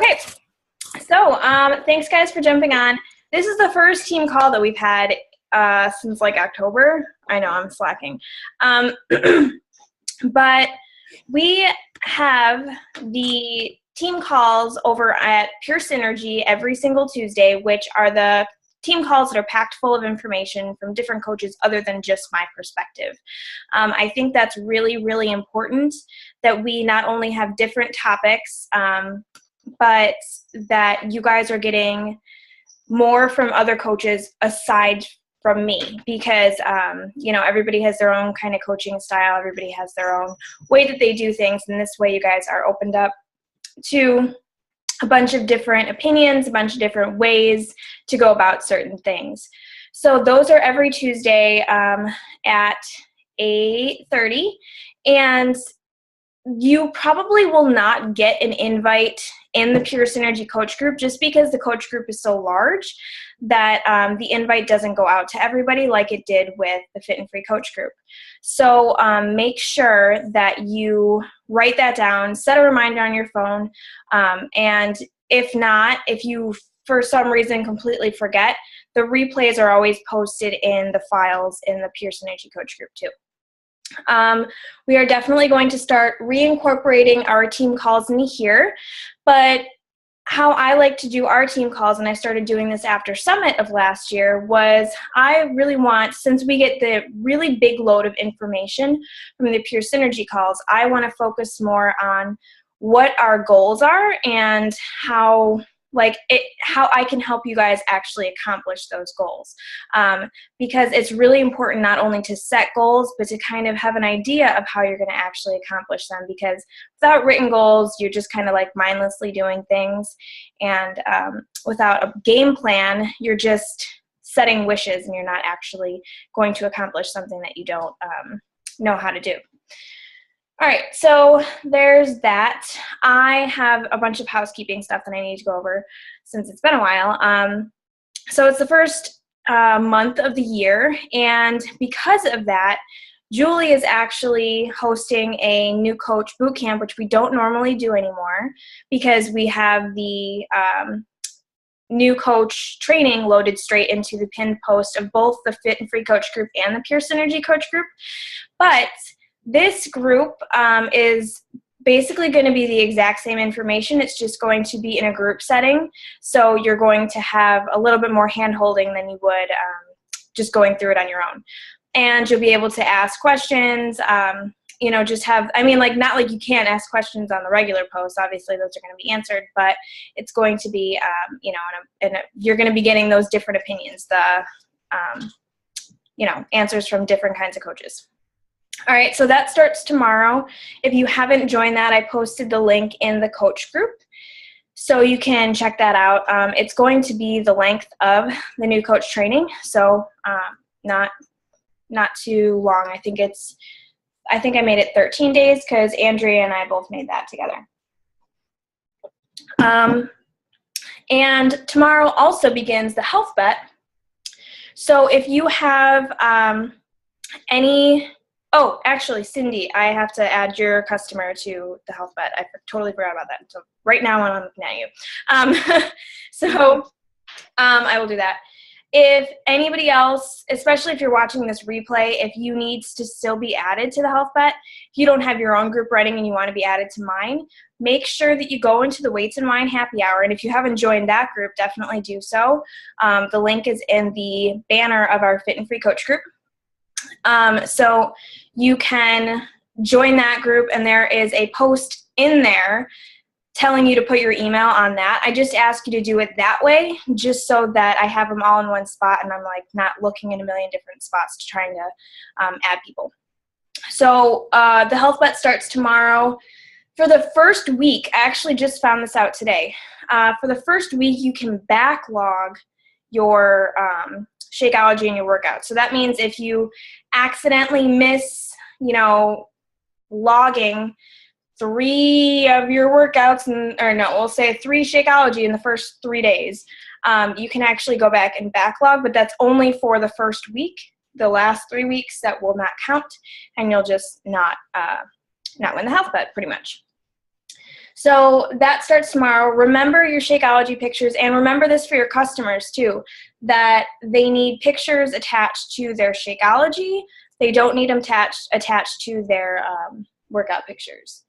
Okay, so thanks guys for jumping on. This is the first team call that we've had since like October. I know I'm slacking. But we have the team calls over at Pure Synergy every single Tuesday, which are the team calls that are packed full of information from different coaches other than just my perspective. I think that's really, really important that we not only have different topics, but that you guys are getting more from other coaches aside from me, because you know, everybody has their own kind of coaching style, everybody has their own way that they do things, and this way you guys are opened up to a bunch of different opinions, a bunch of different ways to go about certain things. So those are every Tuesday at 8:30, and you probably will not get an invite in the Pure Synergy coach group just because the coach group is so large that the invite doesn't go out to everybody like it did with the Fit and Free coach group. So make sure that you write that down, set a reminder on your phone, and if not, if you for some reason completely forget, the replays are always posted in the files in the Pure Synergy coach group too. We are definitely going to start reincorporating our team calls in here, but how I like to do our team calls, and I started doing this after Summit of last year, was I really want, since we get the really big load of information from the Pure Synergy calls, I want to focus more on what our goals are and how I can help you guys actually accomplish those goals. Because it's really important not only to set goals, but to kind of have an idea of how you're going to actually accomplish them, because without written goals, you're just kind of like mindlessly doing things. And without a game plan, you're just setting wishes and you're not actually going to accomplish something that you don't know how to do. All right, so there's that. I have a bunch of housekeeping stuff that I need to go over since it's been a while. So it's the first month of the year, and because of that, Julie is actually hosting a new coach boot camp, which we don't normally do anymore because we have the new coach training loaded straight into the pinned post of both the Fit and Free coach group and the Pure Synergy coach group. But this group is basically going to be the exact same information. It's just going to be in a group setting. So you're going to have a little bit more hand-holding than you would just going through it on your own. And you'll be able to ask questions, you know, just have, I mean, like, not like you can't ask questions on the regular post. Obviously, those are going to be answered, but it's going to be, you know, you're going to be getting those different opinions, you know, answers from different kinds of coaches. All right, so that starts tomorrow. If you haven't joined that, I posted the link in the coach group, so you can check that out. It's going to be the length of the new coach training, so not too long. I think I made it 13 days because Andrea and I both made that together. And tomorrow also begins the health bet. So if you have any... Oh, actually, Cindy, I have to add your customer to the health bet. I totally forgot about that. So right now when I'm looking at you. I will do that. If anybody else, especially if you're watching this replay, if you need to still be added to the health bet, if you don't have your own group running and you want to be added to mine, make sure that you go into the Weights and Wine happy hour. And if you haven't joined that group, definitely do so. The link is in the banner of our Fit and Free coach group. So you can join that group, and there is a post in there telling you to put your email on that. I just ask you to do it that way, just so that I have them all in one spot and I'm like not looking in a million different spots to trying to add people. So the health bet starts tomorrow. For the first week, I actually just found this out today. For the first week, you can backlog your Shakeology in your workout. So that means if you accidentally miss, you know, logging 3 of your workouts, we'll say 3 Shakeology in the first 3 days, you can actually go back and backlog, but that's only for the first week. The last 3 weeks, that will not count, and you'll just not win the health bet, pretty much. So that starts tomorrow. Remember your Shakeology pictures, and remember this for your customers too, that they need pictures attached to their Shakeology. They don't need them attached to their workout pictures.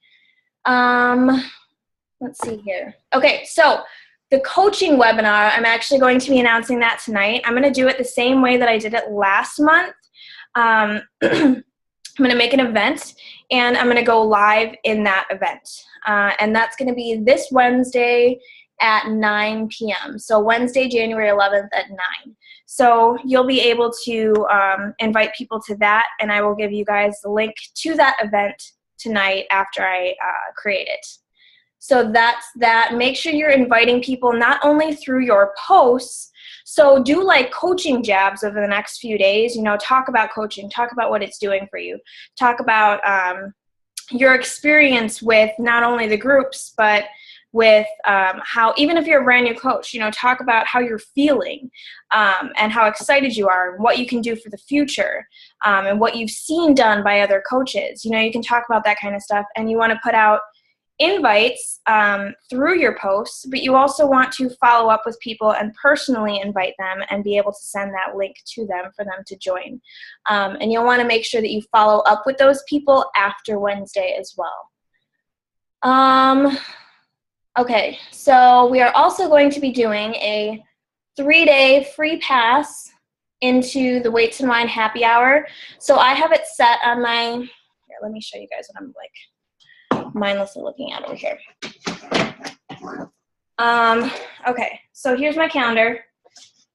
Let's see here. Okay, so the coaching webinar, I'm actually going to be announcing that tonight. I'm going to do it the same way that I did it last month. I'm going to make an event, and I'm going to go live in that event. And that's going to be this Wednesday at 9 p.m. So Wednesday, January 11th at 9. So you'll be able to invite people to that, and I will give you guys the link to that event tonight after I create it. So that's that. Make sure you're inviting people not only through your posts. So do like coaching jabs over the next few days. You know, talk about coaching. Talk about what it's doing for you. Talk about your experience with not only the groups, but with how, even if you're a brand new coach, you know, talk about how you're feeling and how excited you are and what you can do for the future and what you've seen done by other coaches. You know, you can talk about that kind of stuff, and you want to put out invites through your posts, but you also want to follow up with people and personally invite them and be able to send that link to them for them to join. And you'll want to make sure that you follow up with those people after Wednesday as well. Okay, so we are also going to be doing a 3-day free pass into the Weights and Wine happy hour. So I have it set on my, here, let me show you guys what I'm like mindlessly looking at over here. Okay, so here's my calendar.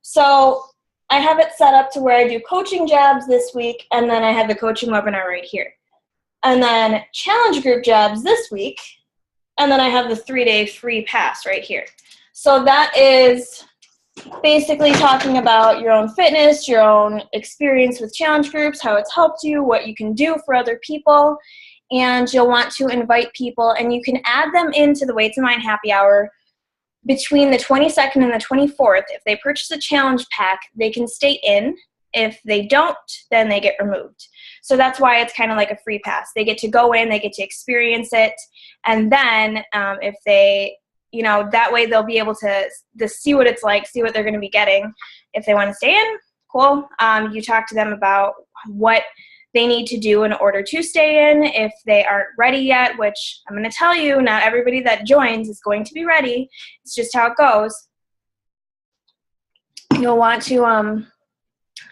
So I have it set up to where I do coaching jabs this week, and then I have the coaching webinar right here. And then challenge group jabs this week, and then I have the 3-day free pass right here. So that is basically talking about your own fitness, your own experience with challenge groups, how it's helped you, what you can do for other people. And you'll want to invite people, and you can add them into the Weights and Wine happy hour between the 22nd and the 24th. If they purchase a challenge pack, they can stay in. If they don't, then they get removed. So that's why it's kind of like a free pass. They get to go in, they get to experience it, and then if they, you know, that way they'll be able to see what it's like, see what they're going to be getting. If they want to stay in, cool. You talk to them about what they need to do in order to stay in. If they aren't ready yet, which I'm going to tell you, not everybody that joins is going to be ready. It's just how it goes. You'll want to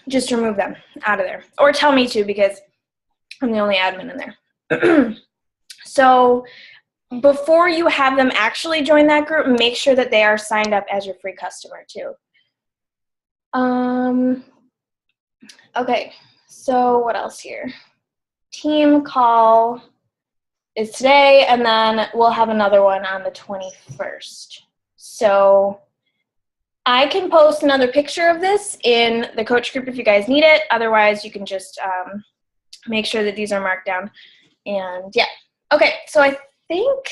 just remove them out of there, or tell me to, because I'm the only admin in there. So before you have them actually join that group, make sure that they are signed up as your free customer too. Okay. So what else here? Team call is today, and then we'll have another one on the 21st. So I can post another picture of this in the coach group if you guys need it. Otherwise, you can just make sure that these are marked down. And yeah. Okay, so I think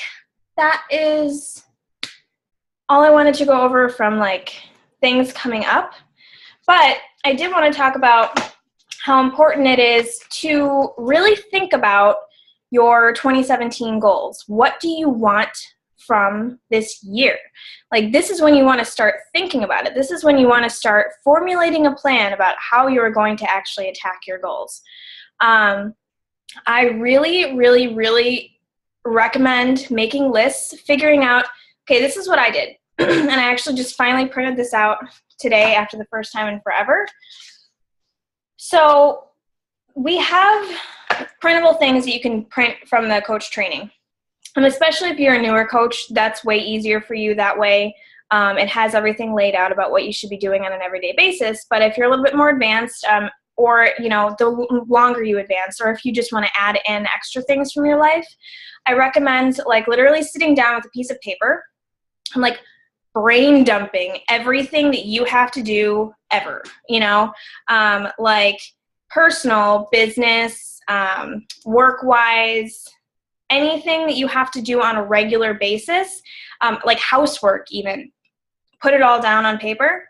that is all I wanted to go over from like things coming up. But I did want to talk about how important it is to really think about your 2017 goals. What do you want from this year? Like, this is when you want to start thinking about it. This is when you want to start formulating a plan about how you're going to actually attack your goals. I really, really, really recommend making lists, figuring out, okay, this is what I did. And I actually just finally printed this out today after the first time in forever. So we have printable things that you can print from the coach training. And especially if you're a newer coach, that's way easier for you that way. It has everything laid out about what you should be doing on an everyday basis. But if you're a little bit more advanced, or, you know, the longer you advance, or if you just want to add in extra things from your life, I recommend like literally sitting down with a piece of paper and like brain dumping everything that you have to do ever, you know, like personal, business, work-wise, anything that you have to do on a regular basis, like housework even, put it all down on paper.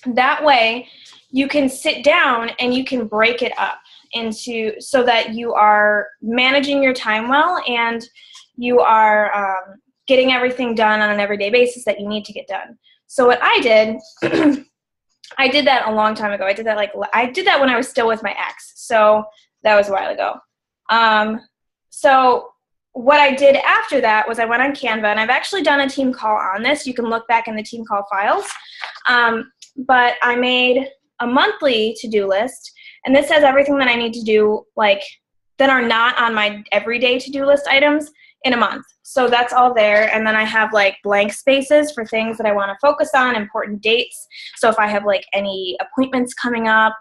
That way you can sit down and you can break it up into, so that you are managing your time well, and you are getting everything done on an everyday basis that you need to get done. So what I did, I did that a long time ago. I did that when I was still with my ex. So that was a while ago. So what I did after that was I went on Canva, and I've actually done a team call on this. You can look back in the team call files. But I made a monthly to-do list, and this has everything that I need to do, like, that are not on my everyday to-do list items in a month. So that's all there. And then I have like blank spaces for things that I want to focus on, important dates. So if I have like any appointments coming up,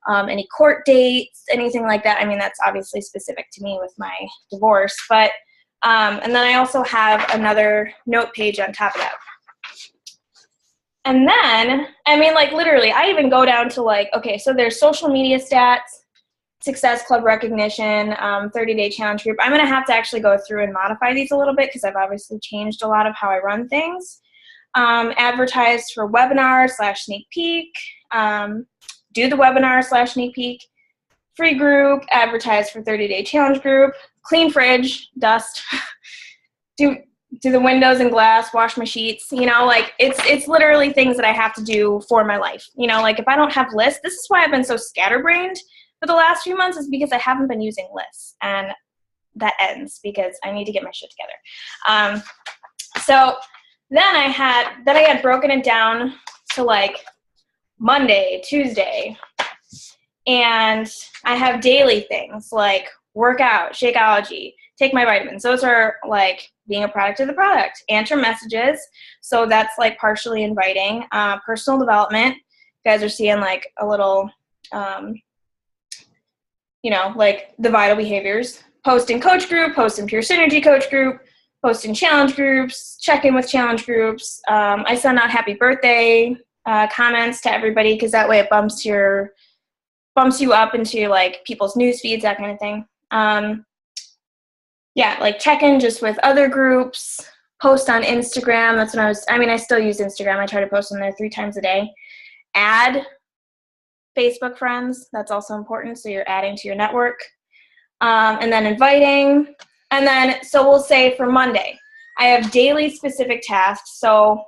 any court dates, anything like that. I mean, that's obviously specific to me with my divorce. But, and then I also have another note page on top of that. And then, I mean, like literally, I even go down to like, okay, so there's social media stats, Success Club recognition, 30-day challenge group. I'm going to have to actually go through and modify these a little bit because I've obviously changed a lot of how I run things. Advertise for webinar / sneak peek. Do the webinar / sneak peek. Free group. Advertise for 30-day challenge group. Clean fridge, dust. do the windows and glass, wash my sheets. You know, like it's literally things that I have to do for my life. You know, like if I don't have lists, this is why I've been so scatterbrained for the last few months, is because I haven't been using lists, and that ends because I need to get my shit together. So then I had broken it down to like Monday, Tuesday, and I have daily things like workout, Shakeology, take my vitamins. Those are like being a product of the product. Answer messages, so that's like partially inviting. Personal development, you guys are seeing like a little you know, like the vital behaviors. Post in coach group, post in Pure Synergy coach group, post in challenge groups, check in with challenge groups. I send out happy birthday comments to everybody because that way it bumps you up into like people's news feeds, that kind of thing. Yeah, like check in just with other groups, post on Instagram. That's when I still use Instagram. I try to post on there 3 times a day. Add Facebook friends, that's also important, so you're adding to your network. And then inviting. And then, so we'll say for Monday, I have daily specific tasks. So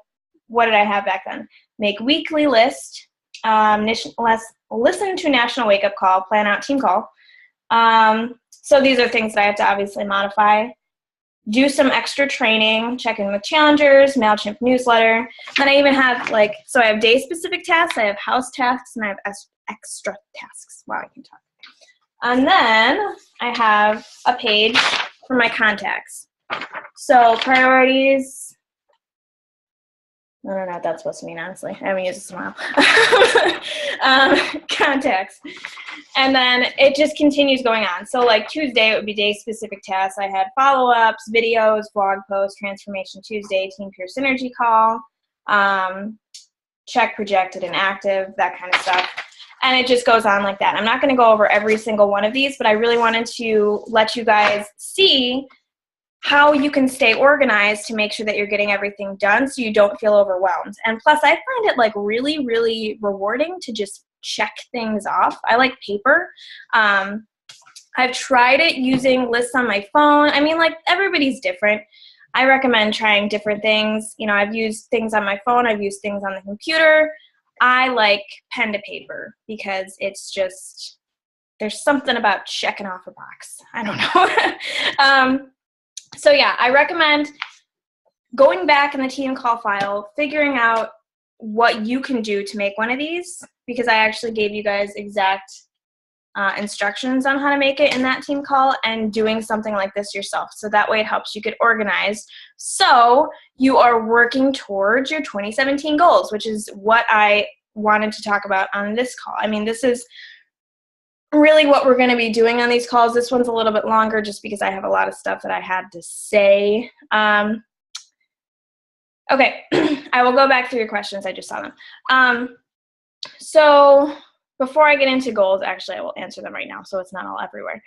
what did I have back then? Make weekly list, listen to National Wake Up Call, plan out team call. So these are things that I have to obviously modify. Do some extra training, check in with challengers, MailChimp newsletter. Then I even have like, so I have day-specific tasks, I have house tasks, and I have extra tasks. Wow, I can talk. And then I have a page for my contacts. So priorities, I don't know what that's supposed to mean, honestly. I haven't used this in a while. Contacts. And then it just continues going on. So like Tuesday, it would be day-specific tasks. I had follow-ups, videos, blog posts, Transformation Tuesday, Team Pure Synergy call, check projected and active, that kind of stuff. And it just goes on like that. I'm not going to go over every single one of these, but I really wanted to let you guys see how you can stay organized to make sure that you're getting everything done so you don't feel overwhelmed. And plus, I find it like really, really rewarding to just check things off. I like paper. I've tried it using lists on my phone. I mean, like everybody's different. I recommend trying different things. You know, I've used things on my phone. I've used things on the computer. I like pen to paper because it's just, there's something about checking off a box. I don't know. So yeah, I recommend going back in the team call file, figuring out what you can do to make one of these, because I actually gave you guys exact instructions on how to make it in that team call, and doing something like this yourself. So that way it helps you get organized. So you are working towards your 2017 goals, which is what I wanted to talk about on this call. I mean, this is really what we're going to be doing on these calls. This one's a little bit longer just because I have a lot of stuff that I had to say. Okay, I will go back through your questions. I just saw them. So before I get into goals, actually, I will answer them right now so it's not all everywhere.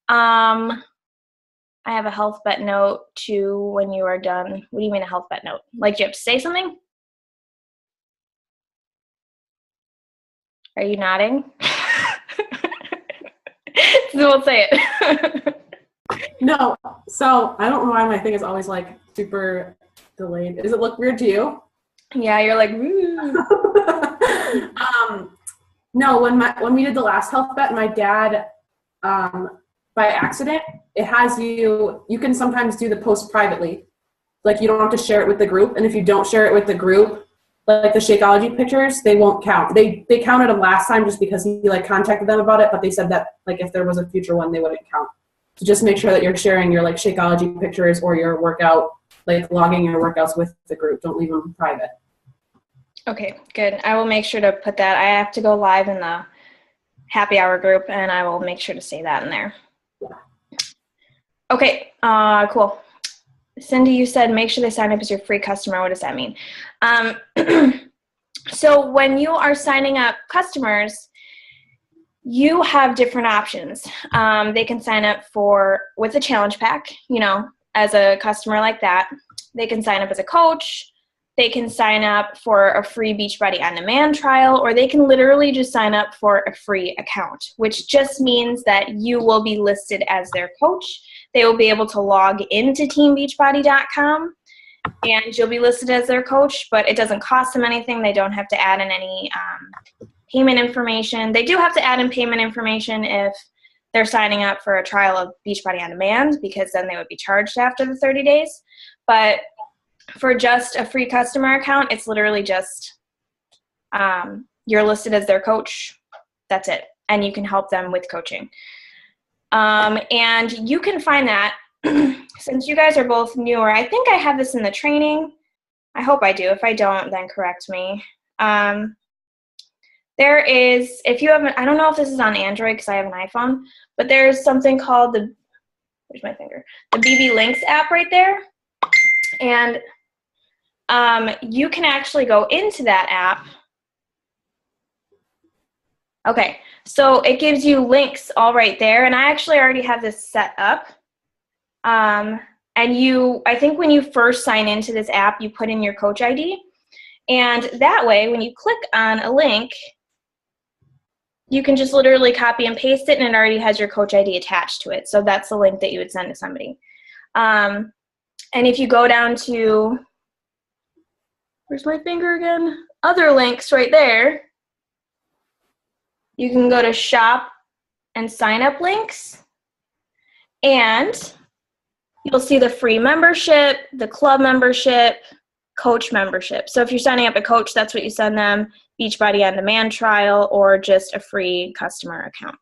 I have a health bet note too when you are done. What do you mean a health bet note? Like, do you have to say something? Are you nodding? So we'll say it. No. So I don't know why my thing is always like super delayed. Does it look weird to you? Yeah, you're like, woo. No, when we did the last health bet, my dad, by accident, it has you can sometimes do the post privately. Like you don't have to share it with the group. And if you don't share it with the group, like the Shakeology pictures, they won't count. They counted them last time just because he like contacted them about it, but they said that like if there was a future one, they wouldn't count. So just make sure that you're sharing your like Shakeology pictures or your workout, like logging your workouts with the group. Don't leave them private. Okay, good. I will make sure to put that. I have to go live in the happy hour group, and I will make sure to say that in there. Yeah. Okay, cool. Cindy, you said make sure they sign up as your free customer. What does that mean? So when you are signing up customers, you have different options. They can sign up with a challenge pack, as a customer like that. They can sign up as a coach. They can sign up for a free Beachbody On Demand trial, or they can literally just sign up for a free account, which just means that you will be listed as their coach. They will be able to log into teambeachbody.com, and you'll be listed as their coach, but it doesn't cost them anything. They don't have to add in any payment information. They do have to add in payment information if they're signing up for a trial of Beachbody On Demand, because then they would be charged after the 30 days. But for just a free customer account, it's literally just you're listed as their coach. That's it. And you can help them with coaching. And you can find that, since you guys are both newer, I think I have this in the training. I hope I do. If I don't, then correct me. There is, if you have I don't know if this is on Android because I have an iPhone, but there's something called where's my finger? The BB Links app right there. And you can actually go into that app. Okay, so it gives you links all right there, and I actually already have this set up. And I think when you first sign into this app, you put in your coach ID, and that way, when you click on a link, you can just literally copy and paste it, and it already has your coach ID attached to it. So that's the link that you would send to somebody. And if you go down to, where's my finger again? Other links right there. You can go to shop and sign up links, and you'll see the free membership, the club membership, coach membership. So if you're signing up a coach, that's what you send them, Beachbody On Demand trial, or just a free customer account.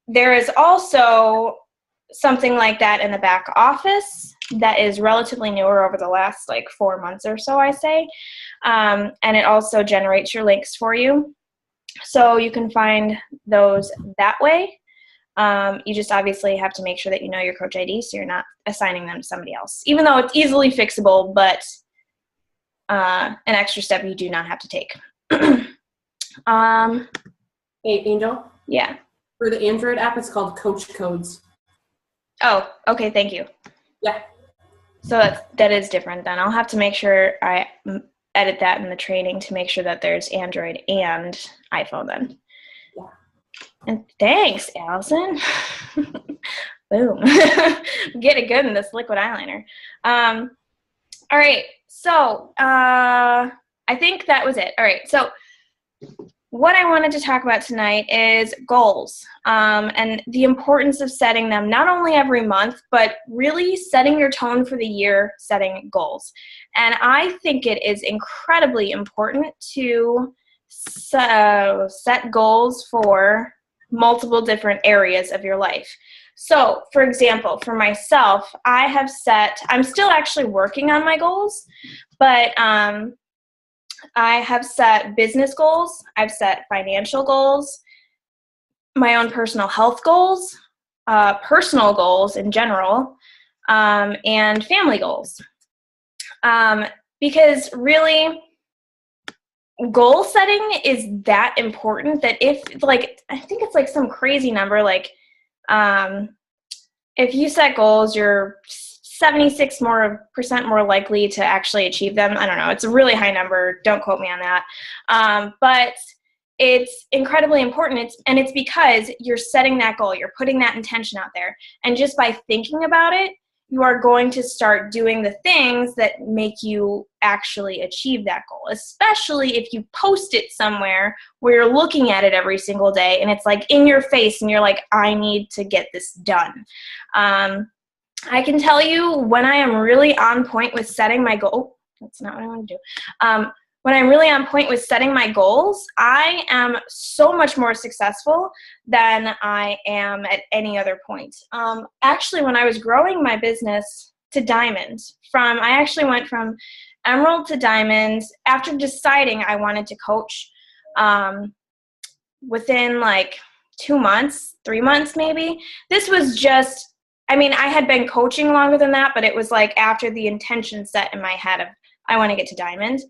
There is also something like that in the back office that is relatively newer over the last 4 months or so, I say. And it also generates your links for you. So you can find those that way. You just obviously have to make sure that you know your coach ID so you're not assigning them to somebody else, even though it's easily fixable, but an extra step you do not have to take. Hey, Angel? Yeah. For the Android app, it's called Coach Codes. Oh, okay, thank you. Yeah. So that is different then. I'll have to make sure I edit that in the training to make sure that there's Android and iPhone then. Yeah. And thanks, Allison. Boom. Get it good in this liquid eyeliner. All right, so I think that was it. All right, so what I wanted to talk about tonight is goals, and the importance of setting them not only every month, but really setting your tone for the year, setting goals. And I think it is incredibly important to set goals for multiple different areas of your life. So, for example, for myself, I'm still actually working on my goals, but I have set business goals, I've set financial goals, my own personal health goals, personal goals in general, and family goals. Because really, goal setting is that important that I think it's some crazy number, if you set goals, you're 76% more likely to actually achieve them. I don't know. It's a really high number. Don't quote me on that. But it's incredibly important. It's because you're setting that goal, you're putting that intention out there. And just by thinking about it, you are going to start doing the things that make you actually achieve that goal, especially if you post it somewhere where you're looking at it every single day and it's like in your face and you're like, I need to get this done. I can tell you when I am really on point with setting my goal, oh, that's not what I want to do. When I'm really on point with setting my goals, I am so much more successful than I am at any other point. Actually, when I was growing my business to diamond, I actually went from emerald to diamond after deciding I wanted to coach within like 2 months, 3 months maybe. This was just, I mean, I had been coaching longer than that, but it was like after the intention set in my head of I want to get to diamond.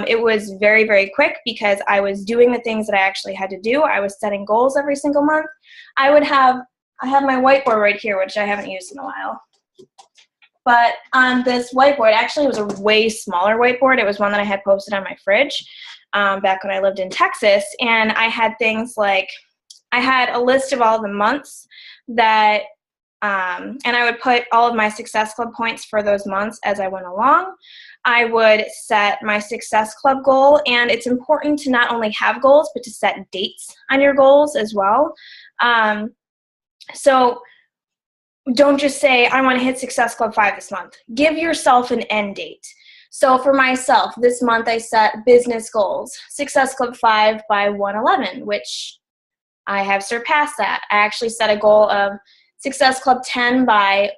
It was very, very quick because I was doing the things that I actually had to do. I was setting goals every single month. I have my whiteboard right here, which I haven't used in a while. But on this whiteboard, actually it was a way smaller whiteboard. It was one that I had posted on my fridge back when I lived in Texas. And I had things like, I had a list of all the months that, and I would put all of my Success Club points for those months as I went along. I would set my Success Club goal, and it's important to not only have goals, but to set dates on your goals as well. So don't just say, I want to hit Success Club 5 this month. Give yourself an end date. So for myself, this month I set business goals, Success Club 5 by 1/11, which I have surpassed that. I actually set a goal of Success Club 10 by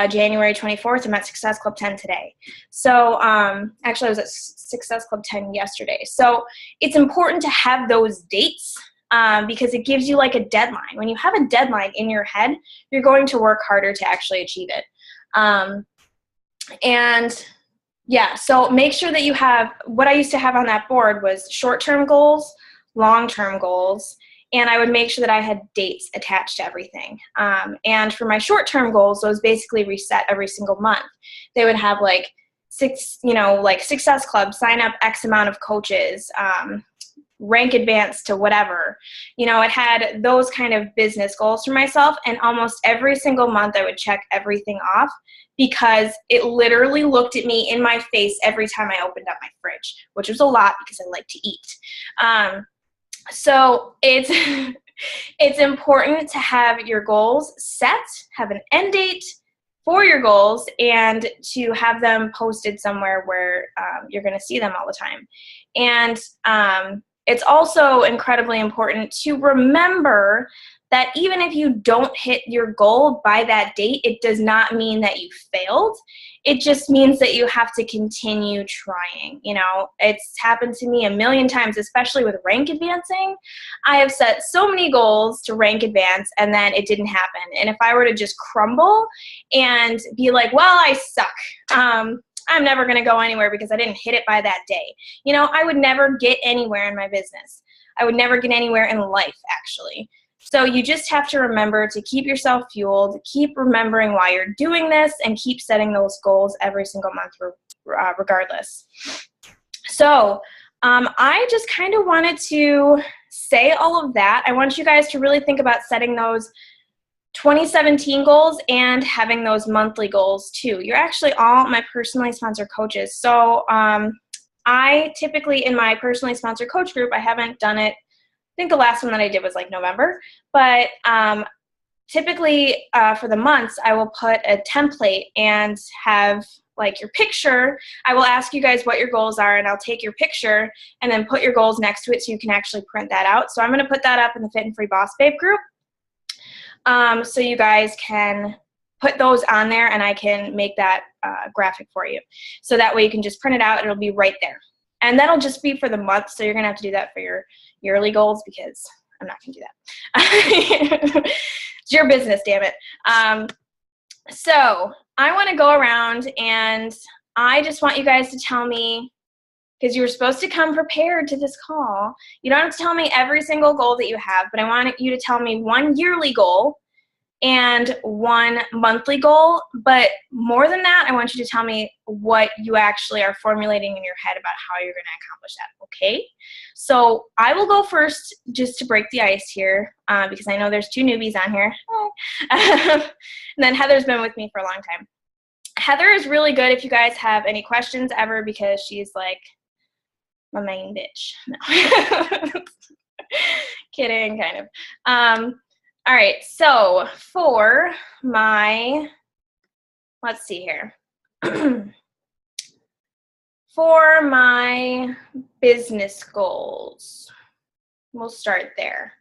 January 24th. I'm at Success Club 10 today. So actually I was at Success Club 10 yesterday. So it's important to have those dates because it gives you like a deadline. When you have a deadline in your head, you're going to work harder to actually achieve it. And yeah, so make sure that you have, what I used to have on that board was short-term goals, long-term goals, and I would make sure that I had dates attached to everything. And for my short-term goals, those basically reset every single month. They would have like like Success Club, sign up X amount of coaches, rank advance to whatever. It had those kind of business goals for myself, and almost every single month I would check everything off because it literally looked at me in my face every time I opened up my fridge, which was a lot because I like to eat. So it's it's important to have your goals set, have an end date for your goals, and to have them posted somewhere where you're going to see them all the time. And it's also incredibly important to remember that even if you don't hit your goal by that date, it does not mean that you failed. It just means that you have to continue trying. It's happened to me a million times, especially with rank advancing. I have set so many goals to rank advance and then it didn't happen. And if I were to just crumble and be like, well, I suck. I'm never going to go anywhere because I didn't hit it by that day. I would never get anywhere in my business. I would never get anywhere in life, actually. So you just have to remember to keep yourself fueled, keep remembering why you're doing this, and keep setting those goals every single month regardless. So I just kind of wanted to say all of that. I want you guys to really think about setting those 2017 goals and having those monthly goals too. You're actually all my personally sponsored coaches. So I typically, in my personally sponsored coach group, I haven't done it. I think the last one that I did was like November, but typically for the months, I will put a template and have like your picture. I will ask you guys what your goals are, and I'll take your picture and then put your goals next to it so you can actually print that out. So I'm going to put that up in the Fit and Free Boss Babe group so you guys can put those on there, and I can make that graphic for you. So that way you can just print it out, and it'll be right there. And that'll just be for the month, so you're going to have to do that for your yearly goals because I'm not going to do that. It's your business, damn it. So I want to go around, and I just want you guys to tell me, because you were supposed to come prepared to this call. You don't have to tell me every single goal that you have, but I want you to tell me one yearly goal and one monthly goal. But more than that, I want you to tell me what you actually are formulating in your head about how you're going to accomplish that, okay? So I will go first just to break the ice here because I know there's 2 newbies on here. And then Heather's been with me for a long time. Heather is really good if you guys have any questions ever because she's like my main bitch. No. Kidding, kind of. All right, so for my, let's see here. For my business goals, we'll start there.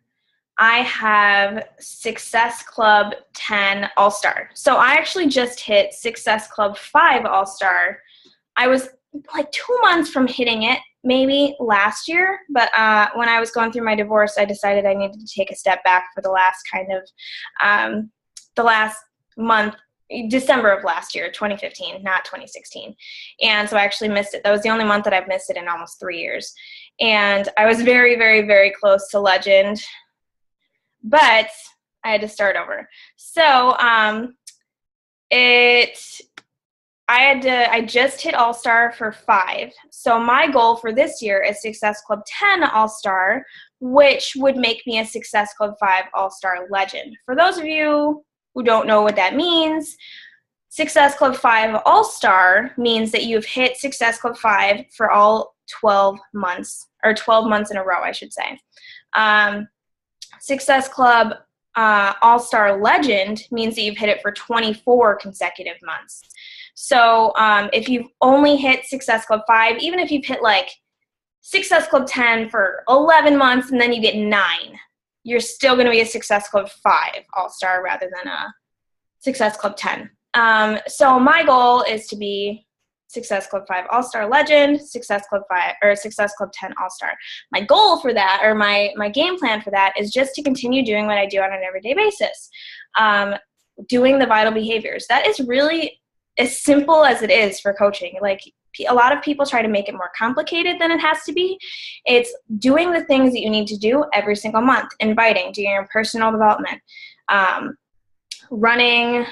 I have Success Club 10 All-Star. So I actually just hit Success Club 5 All-Star. I was like 2 months from hitting it, maybe last year, but when I was going through my divorce, I decided I needed to take a step back for the last kind of, the last month, December of last year, 2015, not 2016. And so I actually missed it. That was the only month that I've missed it in almost 3 years. And I was very, very, very close to Legend, but I had to start over. So I just hit All-Star for 5. So my goal for this year is Success Club 10 All-Star, which would make me a Success Club 5 All-Star Legend. For those of you who don't know what that means, Success Club 5 All-Star means that you've hit Success Club 5 for all 12 months, or 12 months in a row, I should say. Success Club All-Star Legend means that you've hit it for 24 consecutive months. So if you've only hit Success Club 5, even if you've hit like Success Club 10 for 11 months and then you get 9, you're still going to be a Success Club 5 All-Star rather than a Success Club 10. So my goal is to be Success Club 5 All-Star Legend, Success Club 5 or Success Club 10 All-Star. My goal for that, or my game plan for that, is just to continue doing what I do on an everyday basis. Doing the vital behaviors. That is really as simple as it is for coaching. Like, a lot of people try to make it more complicated than it has to be. It's doing the things that you need to do every single month. Inviting, doing your personal development, running.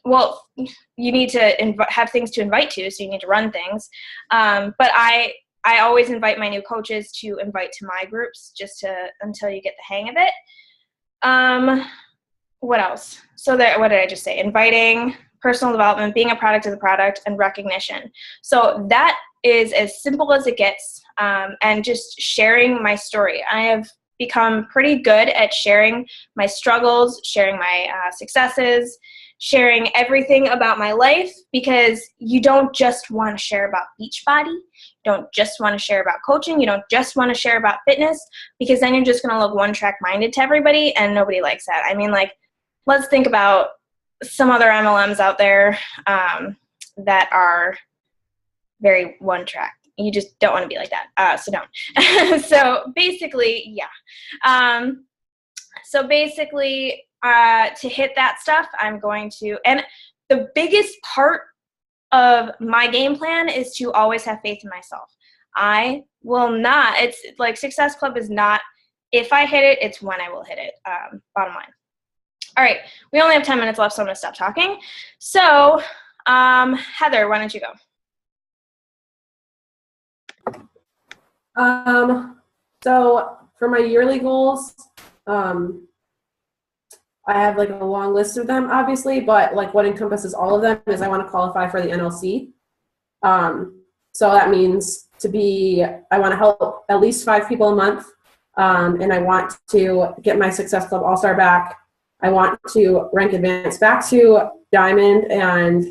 Well, you need to have things to invite to, so you need to run things. But I always invite my new coaches to invite to my groups until you get the hang of it. What else? So what did I just say? Inviting, personal development, being a product of the product, and recognition. So that is as simple as it gets, and just sharing my story. I have become pretty good at sharing my struggles, sharing my successes, sharing everything about my life, because you don't just want to share about Beachbody. You don't just want to share about coaching. You don't just want to share about fitness, because then you're just going to look one-track minded to everybody, and nobody likes that. I mean, like, let's think about some other MLMs out there that are very one-track. You just don't want to be like that, so don't. So basically, yeah. So basically, to hit that stuff, I'm going to, and the biggest part of my game plan is to always have faith in myself. I will not, it's like Success Club is not, if I hit it, it's when I will hit it, bottom line. All right, we only have 10 minutes left, so I'm going to stop talking. So, Heather, why don't you go? So for my yearly goals, I have like a long list of them, obviously, but like what encompasses all of them is I want to qualify for the NLC. So that means I want to help at least 5 people a month, and I want to get my Success Club All-Star back. I want to rank advanced back to Diamond and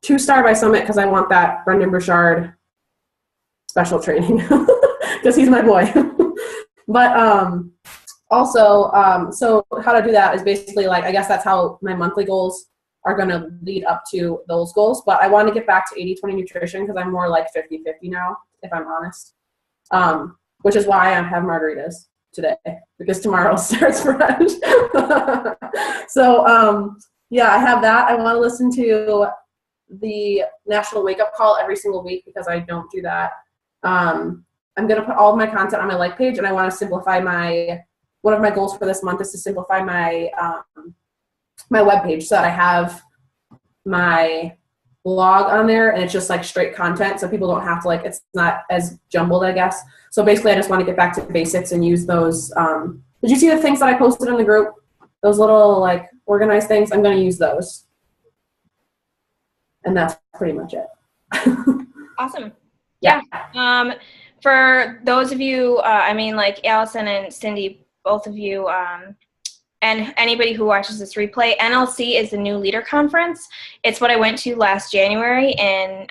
2-star by Summit, because I want that Brendan Burchard special training because he's my boy. But also, so how to do that is basically like, I guess that's how my monthly goals are going to lead up to those goals. But I want to get back to 80-20 nutrition, because I'm more like 50-50 now, if I'm honest, which is why I have margaritas today, because tomorrow starts fresh. So yeah, I have that. I want to listen to the National Wake Up Call every single week, because I don't do that. I'm going to put all of my content on my like page, and I want to simplify one of my goals for this month is to simplify my my webpage so that I have my blog on there, and it's just like straight content, so people don't have to like, it's not as jumbled, I guess. So basically I just want to get back to basics and use those. Did you see the things that I posted in the group? Those little like organized things? I'm going to use those. And that's pretty much it. Awesome. Yeah. For those of you, I mean, like Allison and Cindy, both of you, and anybody who watches this replay, NLC is the New Leader Conference. It's what I went to last January in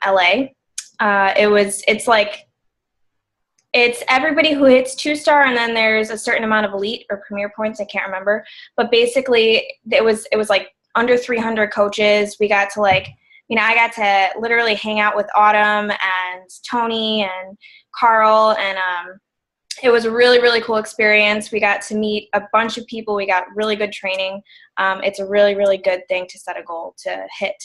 LA. It's everybody who hits 2-star, and then there's a certain amount of elite or premier points. I can't remember, but basically it was like under 300 coaches. We got to like, I got to literally hang out with Autumn and Tony and Carl, and it was a really, really cool experience. We got to meet a bunch of people. We got really good training. It's a really, really good thing to set a goal to hit.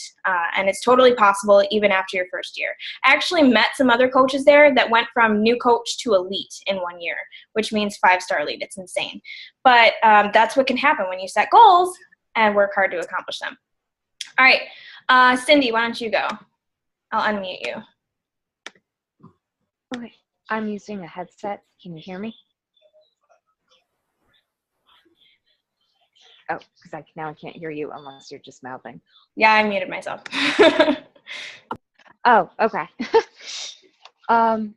And it's totally possible even after your first year. I actually met some other coaches there that went from new coach to elite in 1 year, which means 5-star elite. It's insane. But that's what can happen when you set goals and work hard to accomplish them. All right. Cindy, why don't you go? I'll unmute you. Okay. I'm using a headset. Can you hear me? Oh, because now I can't hear you unless you're just mouthing. Yeah, I muted myself. Oh, okay. Right.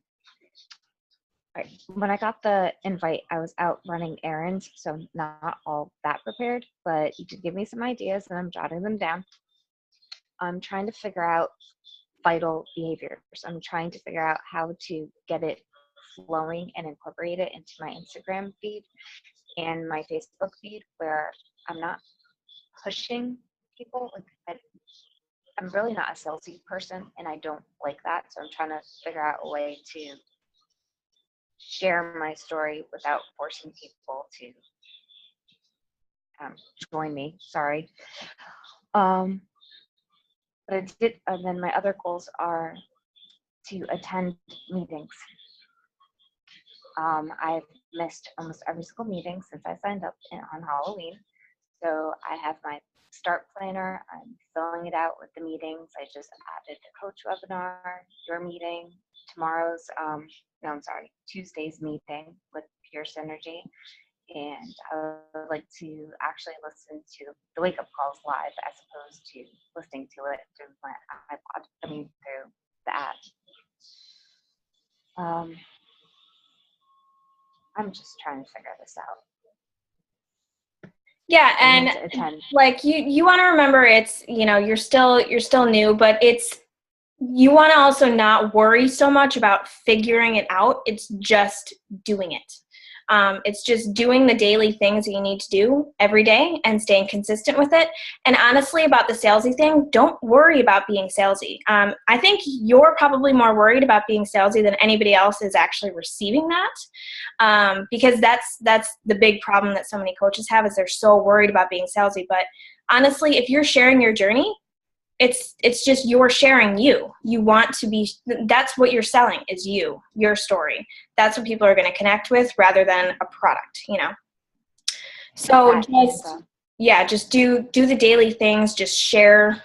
When I got the invite, I was out running errands, so not all that prepared, but you did give me some ideas, and I'm jotting them down. I'm trying to figure out vital behaviors. I'm trying to figure out how to get it flowing and incorporate it into my Instagram feed and my Facebook feed, where I'm not pushing people. Like I'm really not a salesy person, and I don't like that. So I'm trying to figure out a way to share my story without forcing people to join me. Sorry. But I did, and then my other goals are to attend meetings. I've missed almost every single meeting since I signed up on Halloween. So I have my start planner. I'm filling it out with the meetings. I just added a coach webinar, your meeting, Tuesday's meeting with Pure Synergy. And I would like to actually listen to the wake-up calls live as opposed to listening to it through my iPod, through the app. I'm just trying to figure this out. Yeah, and like you want to remember, it's you're still new, but you want to also not worry so much about figuring it out. It's just doing it. It's just doing the daily things that you need to do every day and staying consistent with it. And honestly, about the salesy thing, don't worry about being salesy. I think you're probably more worried about being salesy than anybody else is actually receiving that, because that's the big problem that so many coaches have, is they're so worried about being salesy. But honestly, if you're sharing your journey, it's just you're sharing you. You want to be, that's what you're selling, is your story. That's what people are going to connect with rather than a product, So just do the daily things, just share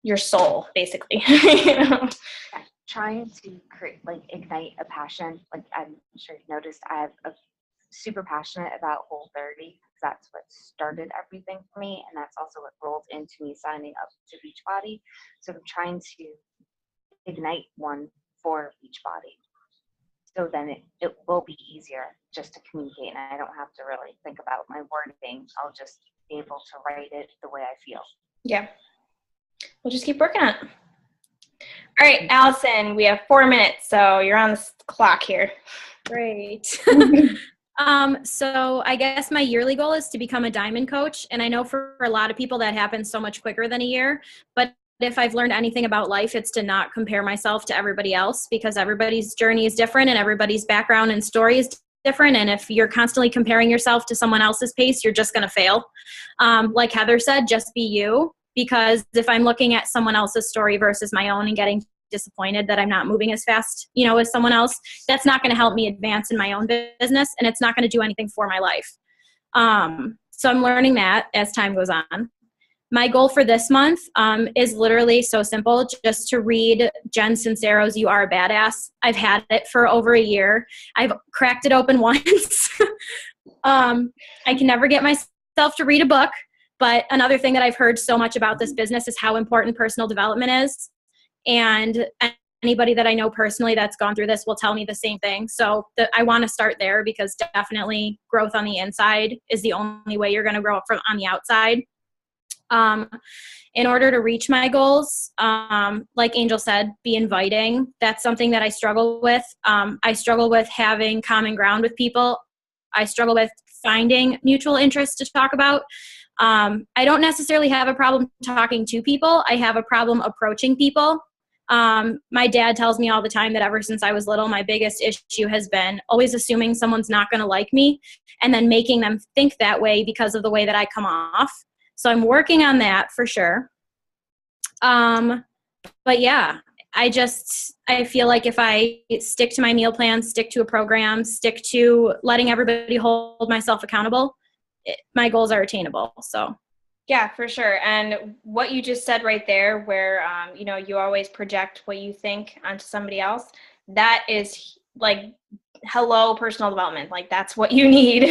your soul, basically. Trying to ignite a passion. Like I'm sure you've noticed, I'm super passionate about Whole30. That's what started everything for me, and that's also what rolled into me signing up to Beachbody. So I'm trying to ignite one for Beachbody, so then it will be easier just to communicate, and I don't have to really think about my wording. I'll just be able to write it the way I feel. Yeah, we'll just keep working on it. All right, Allison, we have 4 minutes, so you're on the clock here. Great. So I guess my yearly goal is to become a diamond coach. And I know for a lot of people that happens so much quicker than a year, but if I've learned anything about life, it's to not compare myself to everybody else, because everybody's journey is different and everybody's background and story is different. And if you're constantly comparing yourself to someone else's pace, you're just going to fail. Like Heather said, just be you, because if I'm looking at someone else's story versus my own and getting disappointed that I'm not moving as fast, as someone else, that's not going to help me advance in my own business, and it's not going to do anything for my life. So I'm learning that as time goes on. My goal for this month is literally so simple, just to read Jen Sincero's You Are a Badass. I've had it for over a year. I've cracked it open once. I can never get myself to read a book, but another thing that I've heard so much about this business is how important personal development is. And anybody that I know personally that's gone through this will tell me the same thing. So I want to start there, because definitely growth on the inside is the only way you're going to grow up from on the outside. In order to reach my goals, like Angel said, be inviting. That's something that I struggle with. I struggle with having common ground with people. I struggle with finding mutual interests to talk about. I don't necessarily have a problem talking to people. I have a problem approaching people. My dad tells me all the time that ever since I was little, my biggest issue has been always assuming someone's not going to like me and then making them think that way because of the way that I come off. So I'm working on that for sure. But yeah, I feel like if I stick to my meal plan, stick to a program, stick to letting everybody hold myself accountable, my goals are attainable. So yeah, for sure. And what you just said right there, where, you always project what you think onto somebody else, that is like, hello, personal development. Like, that's what you need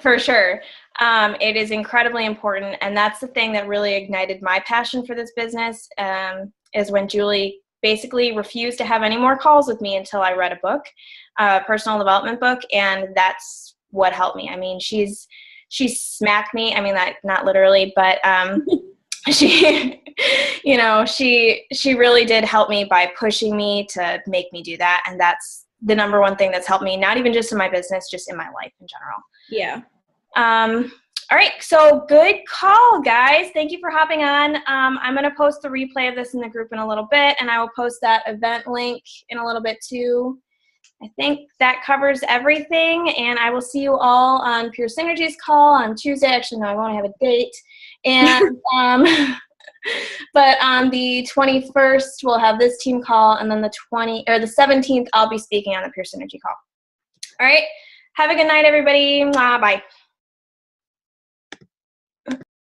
for sure. It is incredibly important. And that's the thing that really ignited my passion for this business, is when Julie basically refused to have any more calls with me until I read a book, a personal development book. And that's what helped me. I mean, she smacked me. I mean, that not literally, but she really did help me by pushing me to make me do that. And that's the number one thing that's helped me, not even just in my business, just in my life in general. yeah. All right. So good call, guys. Thank you for hopping on. I'm going to post the replay of this in the group in a little bit, and I will post that event link in a little bit too. I think that covers everything, and I will see you all on Pure Synergy's call on Tuesday. Actually, no, I won't have a date. And but on the 21st, we'll have this team call, and then the 17th, I'll be speaking on the Pure Synergy call. All right. Have a good night, everybody. Bye.